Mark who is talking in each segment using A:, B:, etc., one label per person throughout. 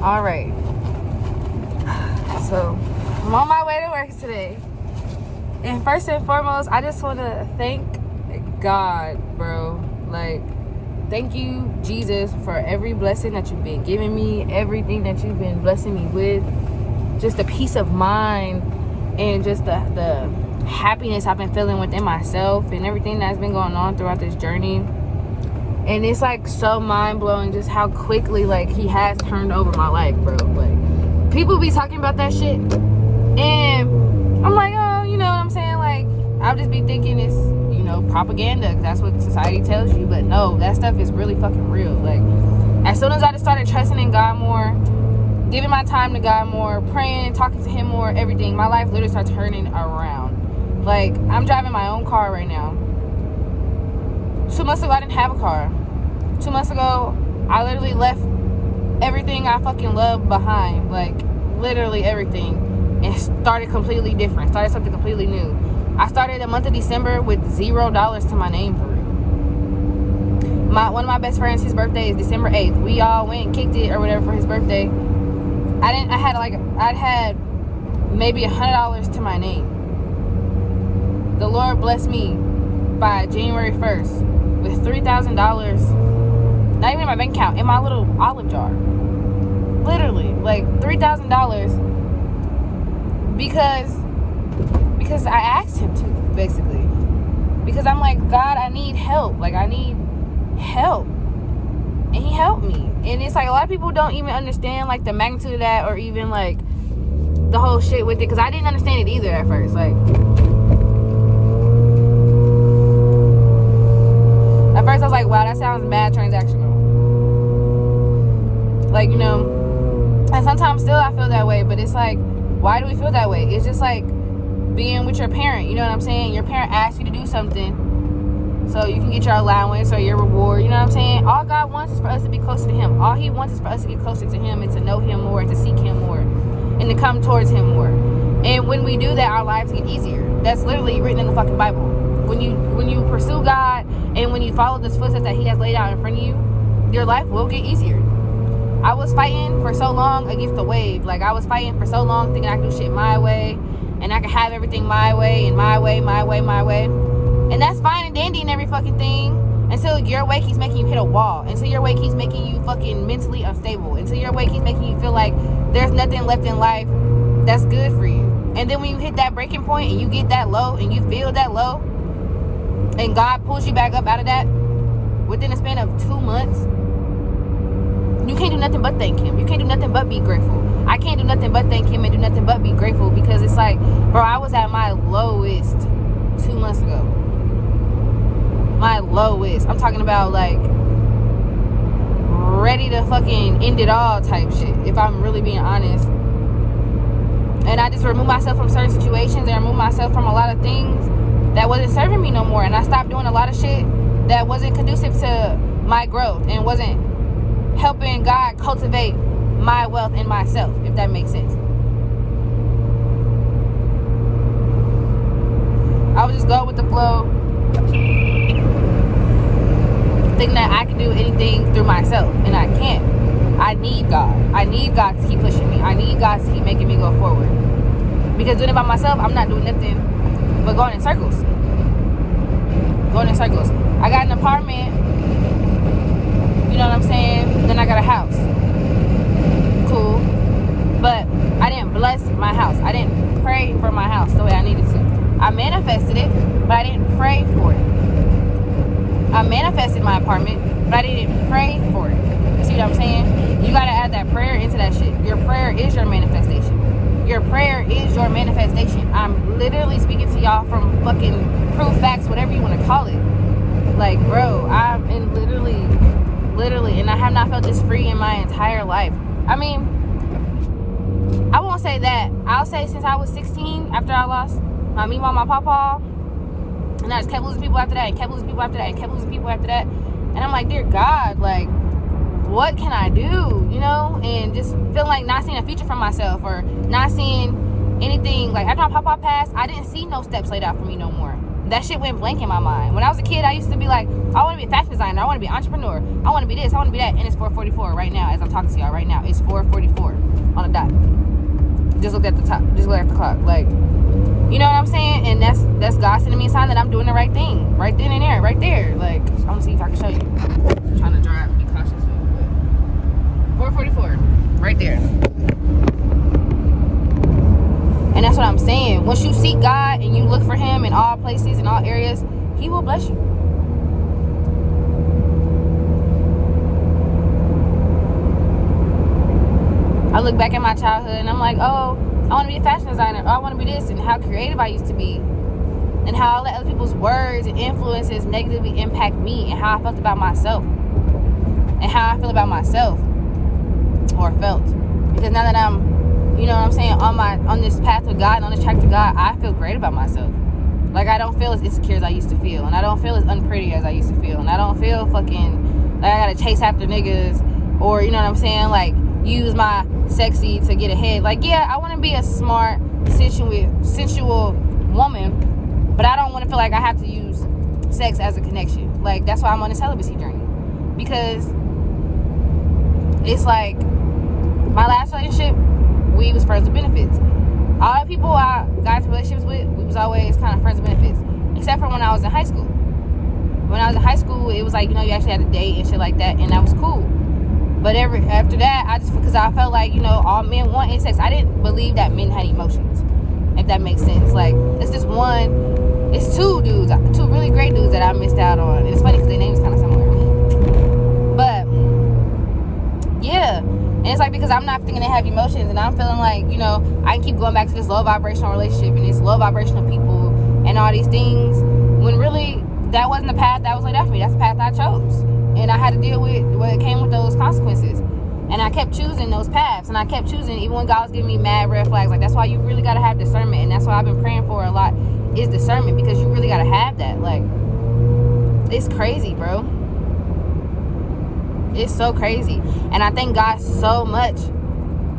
A: All right. So, I'm on my way to work today. And first and foremost, I just want to thank God, bro. Like, thank you, Jesus, for every blessing that you've been giving me, everything that you've been blessing me with, just the peace of mind and just the happiness I've been feeling within myself and everything that's been going on throughout this journey. And it's like so mind-blowing just how quickly like he has turned over my life, bro. Like, people be talking about that shit and I'm like, oh, you know what I'm saying? Like, I'll just be thinking it's, you know, propaganda, because that's what society tells you. But no, that stuff is really fucking real. Like, as soon as I just started trusting in God more, giving my time to God more, praying, talking to him more, everything, my life literally started turning around. Like, I'm driving my own car right now. 2 months ago, I didn't have a car. 2 months ago, I literally left everything I fucking love behind. Like, literally everything. And started completely different. Started something completely new. I started the month of December with $0 to my name, for real. One of my best friends, his birthday is December 8th. We all went and kicked it or whatever for his birthday. I'd had maybe $100 to my name. The Lord blessed me by January 1st with $3,000, not even in my bank account, in my little olive jar. Literally, like $3,000 because I asked him to, basically. Because I'm like, God, I need help. Like, I need help. And he helped me. And it's like a lot of people don't even understand like the magnitude of that, or even like the whole shit with it, because I didn't understand it either at first. Like, at first I was like, wow, that sounds mad transactional. Like, you know, and sometimes still I feel that way, but it's like, why do we feel that way? It's just like being with your parent, you know what I'm saying? Your parent asks you to do something so you can get your allowance or your reward, you know what I'm saying? All God wants is for us to be closer to him. All he wants is for us to get closer to him and to know him more and to seek him more and to come towards him more. And when we do that, our lives get easier. That's literally written in the fucking Bible. When you pursue God and when you follow this footsteps that he has laid out in front of you, your life will get easier. I was fighting for so long against the wave. Like, I was fighting for so long thinking I could do shit my way and I could have everything my way and my way. And that's fine and dandy and every fucking thing until your way keeps making you hit a wall. Until your way keeps making you fucking mentally unstable. Until your way keeps making you feel like there's nothing left in life that's good for you. And then when you hit that breaking point and you get that low and you feel that low and God pulls you back up out of that within a span of 2 months, you can't do nothing but thank him. You can't do nothing but be grateful. I can't do nothing but thank him and do nothing but be grateful, because it's like, bro, I was at my lowest 2 months ago. My lowest. I'm talking about like ready to fucking end it all type shit, if I'm really being honest. And I just removed myself from certain situations and removed myself from a lot of things that wasn't serving me no more. And I stopped doing a lot of shit that wasn't conducive to my growth and wasn't helping God cultivate my wealth in myself, if that makes sense. I would just go with the flow, thinking that I can do anything through myself, and I can't. I need God. I need God to keep pushing me. I need God to keep making me go forward. Because doing it by myself, I'm not doing nothing but going in circles. I got an apartment, you know what I'm saying? Then I got a house. Cool. But I didn't bless my house. I didn't pray for my house the way I needed to. I manifested it, but I didn't pray for it. I manifested my apartment, but I didn't pray for it. You see what I'm saying? You gotta add that prayer into that shit. Your prayer is your manifestation. Your prayer is your manifestation. I'm literally speaking to y'all from fucking proof, facts, whatever you want to call it. Like, bro, I'm in literally, and I have not felt this free in my entire life. I mean, I won't say that. I'll say since I was 16, after I lost my Meemaw, my pawpaw, and I just kept losing people after that, and kept losing people after that, and kept losing people after that. And I'm like, dear God, like, what can I do, you know? And just feeling like not seeing a future for myself, or not seeing anything. Like, after my pawpaw passed, I didn't see no steps laid out for me no more. That shit went blank in my mind. When I was a kid, I used to be like, I want to be a fashion designer. I want to be an entrepreneur. I want to be this. I want to be that. And it's 4:44 right now as I'm talking to y'all right now. It's 4:44 on the dot. Just look at the top. Just look at the clock. Like, you know what I'm saying? And that's God sending me a sign that I'm doing the right thing. Right then and there. Right there. Like, I'm going to see if I can show you. I'm trying to drive and be cautious. But 4:44. Right there. And that's what I'm saying. Once you seek God and you look for him in all places, in all areas, he will bless you. I look back at my childhood and I'm like, oh, I want to be a fashion designer. Oh, I want to be this. And how creative I used to be. And how I let other people's words and influences negatively impact me. And how I felt about myself. And how I feel about myself. Or felt. Because now that I'm, you know what I'm saying, on this path with God and on this track to God, I feel great about myself. Like, I don't feel as insecure as I used to feel. And I don't feel as unpretty as I used to feel. And I don't feel fucking like I gotta chase after niggas. Or, you know what I'm saying, like, use my sexy to get ahead. Like, yeah, I want to be a smart, sensual woman. But I don't want to feel like I have to use sex as a connection. Like, that's why I'm on this celibacy journey. Because it's like, my last relationship, we was friends with benefits. All the people I got into relationships with, we was always kind of friends with benefits. Except for when I was in high school. When I was in high school, it was like, you know, you actually had a date and shit like that, and that was cool. But after that, because I felt like, you know, all men want sex. I didn't believe that men had emotions, if that makes sense. Like, it's just it's two dudes, two really great dudes that I missed out on. It's funny because their names kind of similar. But, yeah. And it's like, because I'm not thinking they have emotions, and I'm feeling like, you know, I can keep going back to this low vibrational relationship and this low vibrational people and all these things, when really that wasn't the path that was laid out for me. That's the path I chose. And I had to deal with what came with those consequences. And I kept choosing those paths. And I kept choosing, even when God was giving me mad red flags. Like, that's why you really got to have discernment. And that's why I've been praying for a lot, is discernment. Because you really got to have that. Like, it's crazy, bro. It's so crazy. And I thank God so much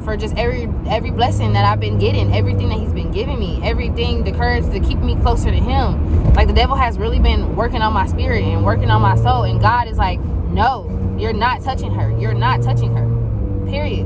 A: for just every blessing that I've been getting, everything that he's been giving me, everything, the courage to keep me closer to him. Like, the devil has really been working on my spirit and working on my soul, and God is like, no, you're not touching her. You're not touching her. Period.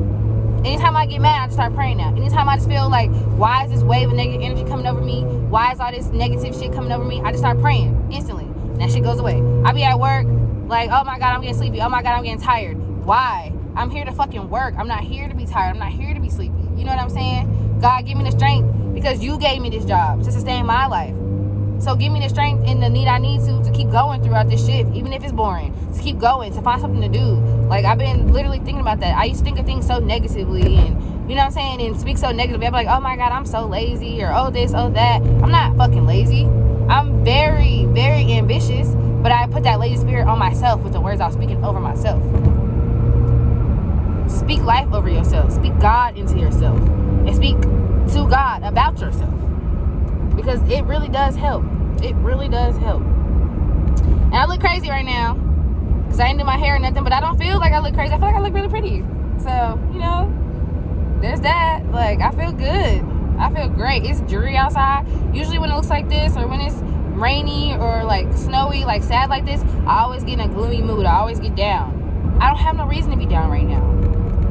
A: Anytime I get mad, I just start praying now. Anytime I just feel like, why is this wave of negative energy coming over me? Why is all this negative shit coming over me? I just start praying instantly. And that shit goes away. I be at work, like, oh my God, I'm getting sleepy. Oh my God, I'm getting tired. Why? I'm here to fucking work. I'm not here to be tired. I'm not here to be sleepy. You know what I'm saying? God, give me the strength because you gave me this job to sustain my life. So give me the strength and the need I need to keep going throughout this shift, even if it's boring, to keep going, to find something to do. Like, I've been literally thinking about that. I used to think of things so negatively, and you know what I'm saying, and speak so negatively. I'm like, oh my God, I'm so lazy, or oh this, oh that. I'm not fucking lazy. I'm very, very ambitious, but I put that lazy spirit on myself with the words I was speaking over myself. Speak life over yourself. Speak God into yourself. And speak to God about yourself. Because it really does help. It really does help. And I look crazy right now. Because I didn't do my hair or nothing. But I don't feel like I look crazy. I feel like I look really pretty. So, you know, there's that. Like, I feel good. I feel great. It's dreary outside. Usually when it looks like this, or when it's rainy or like snowy, like sad like this, I always get in a gloomy mood. I always get down. I don't have no reason to be down right now.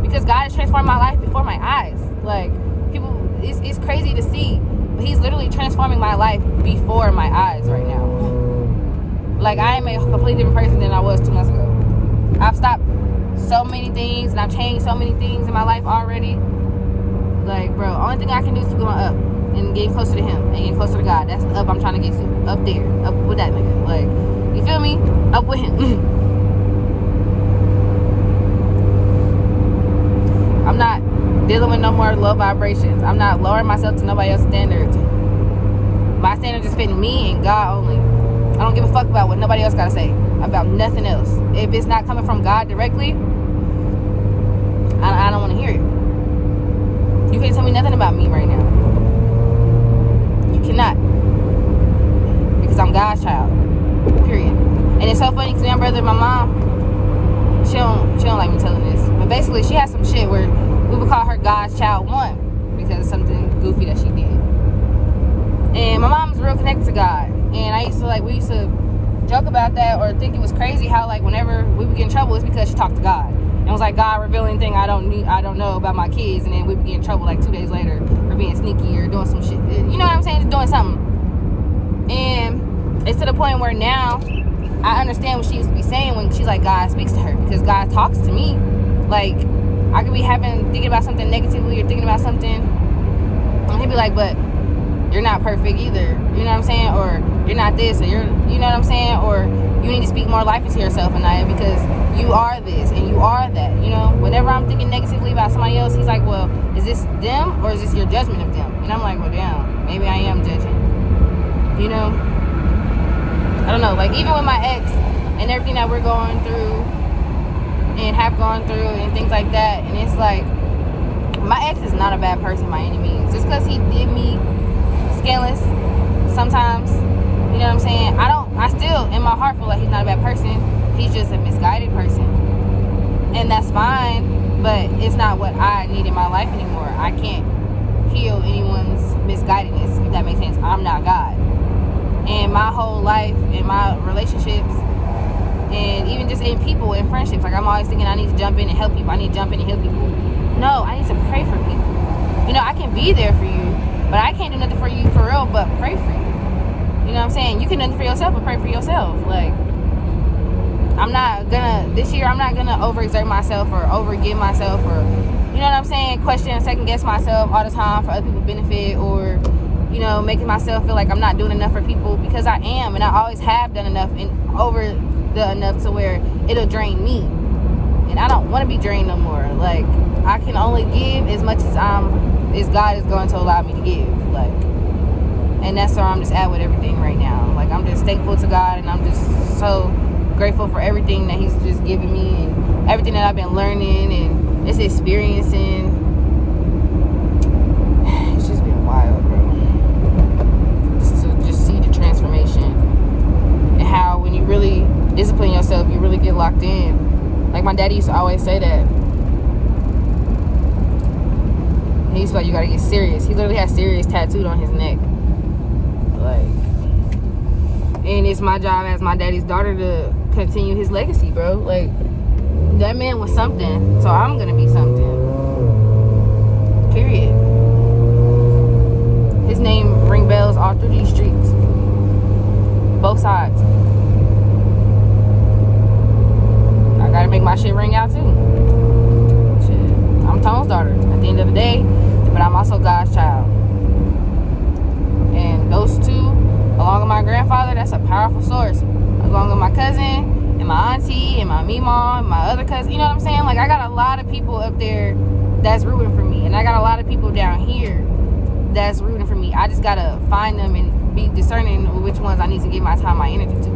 A: Because God has transformed my life before my eyes. Like, people, it's crazy to see. But he's literally transforming my life before my eyes right now. Like, I am a completely different person than I was 2 months ago. I've stopped so many things, and I've changed so many things in my life already. Like, bro, only thing I can do is keep going up and getting closer to him and getting closer to God. That's the up I'm trying to get to. Up there. Up with that nigga. Like, you feel me? Up with him. I'm not dealing with no more low vibrations. I'm not lowering myself to nobody else's standards. My standards is fitting me and God only. I don't give a fuck about what nobody else gotta say about nothing else. If it's not coming from God directly, I don't want to hear it. You can't tell me nothing about me right now. You cannot, because I'm God's child. Period. And it's so funny because my brother and my mom, she don't like me telling this, but basically she has some shit where we would call her God's child 1 because of something goofy that she did. And my mom's real connected to God. And we used to joke about that or think it was crazy how like whenever we would get in trouble, it's because she talked to God. And it was like God revealing anything I don't know about my kids, and then we would get in trouble like 2 days later for being sneaky or doing some shit. You know what I'm saying? Just doing something. And it's to the point where now I understand what she used to be saying when she's like, God speaks to her, because God talks to me. Like, I could be thinking about something negatively or thinking about something, and he'd be like, but you're not perfect either. You know what I'm saying? Or you're not this, or you know what I'm saying? Or you need to speak more life into yourself, Anaya, because you are this and you are that. You know, whenever I'm thinking negatively about somebody else, he's like, well, is this them or is this your judgment of them? And I'm like, well, damn, maybe I am judging. You know? I don't know. Like, even with my ex and everything that we're going through and have gone through and things like that, and it's like, my ex is not a bad person by any means. Just because he did me scandalous sometimes, you know what I'm saying? I still in my heart feel like he's not a bad person. He's just a misguided person, and that's fine, but it's not what I need in my life anymore. I can't heal anyone's misguidedness, if that makes sense. I'm not God. And my whole life and my relationships, and even just in people and friendships, like, I'm always thinking I need to jump in and help people. I need to jump in and heal people. No, I need to pray for people. You know, I can be there for you, but I can't do nothing for you for real but pray for you. You know what I'm saying? You can do nothing for yourself but pray for yourself. Like, this year I'm not gonna overexert myself or overgive myself, or, you know what I'm saying, question and second guess myself all the time for other people's benefit, or, you know, making myself feel like I'm not doing enough for people, because I am, and I always have done enough and over the enough to where it'll drain me. And I don't want to be drained no more. Like, I can only give as much as God is going to allow me to give. Like, and that's where I'm just at with everything right now. Like, I'm just thankful to God, and I'm just so grateful for everything that he's just given me and everything that I've been learning and just experiencing. It's just been wild, bro. Just to see the transformation and how when you really discipline yourself, you really get locked in. Like, my daddy used to always say that. He used to be like, you gotta get serious. He literally has serious tattooed on his neck. Like, and it's my job as my daddy's daughter to continue his legacy, bro. Like, that man was something, so I'm gonna be something. Period. His name ring bells all through these streets. Both sides. I gotta make my shit ring out too. Shit. I'm Tone's daughter at the end of the day, but I'm also God's child. And those two, along with my grandfather, that's a powerful source. Along with my cousin and my auntie and my meemaw and my other cousin, you know what I'm saying? Like, I got a lot of people up there that's rooting for me, and I got a lot of people down here that's rooting for me. I just gotta find them and be discerning which ones I need to give my time, my energy to.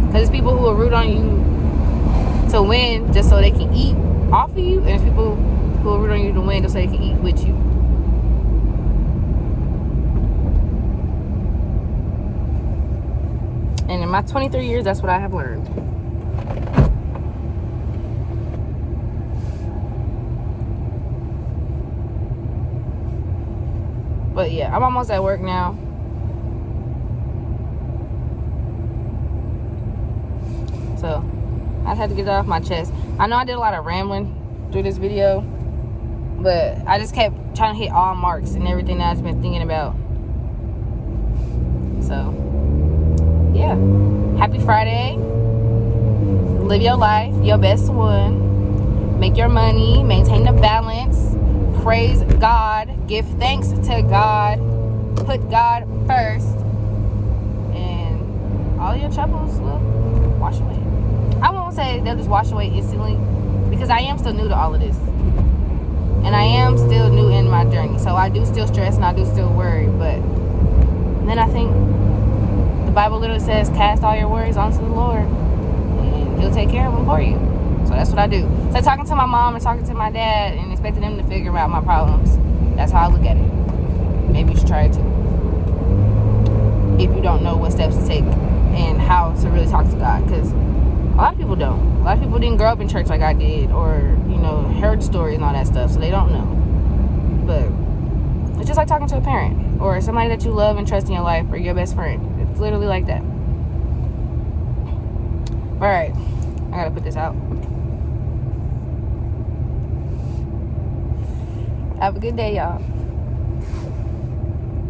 A: Because it's people who will root on you to win just so they can eat off of you, and it's people who will root on you to win just so they can eat with you. And in my 23 years, that's what I have learned. But yeah, I'm almost at work now. So I just had to get that off my chest. I know I did a lot of rambling through this video, but I just kept trying to hit all marks and everything that I've been thinking about. So yeah, happy Friday. Live your life, your best one. Make your money, maintain the balance, praise God, give thanks to God, put God first, and all your troubles will wash away. I won't say they'll just wash away instantly, because I am still new to all of this, and I am still new in my journey, so I do still stress and I do still worry. But then I think the Bible literally says, cast all your worries onto the Lord, and he'll take care of them for you. So that's what I do. So talking to my mom and talking to my dad and expecting them to figure out my problems, that's how I look at it. Maybe you should try it too, if you don't know what steps to take and how to really talk to God. Because A lot of people don't. A lot of people didn't grow up in church like I did, or, you know, heard stories and all that stuff, so they don't know. But it's just like talking to a parent or somebody that you love and trust in your life, or your best friend. It's literally like that. All right, I gotta put this out. Have a good day, y'all.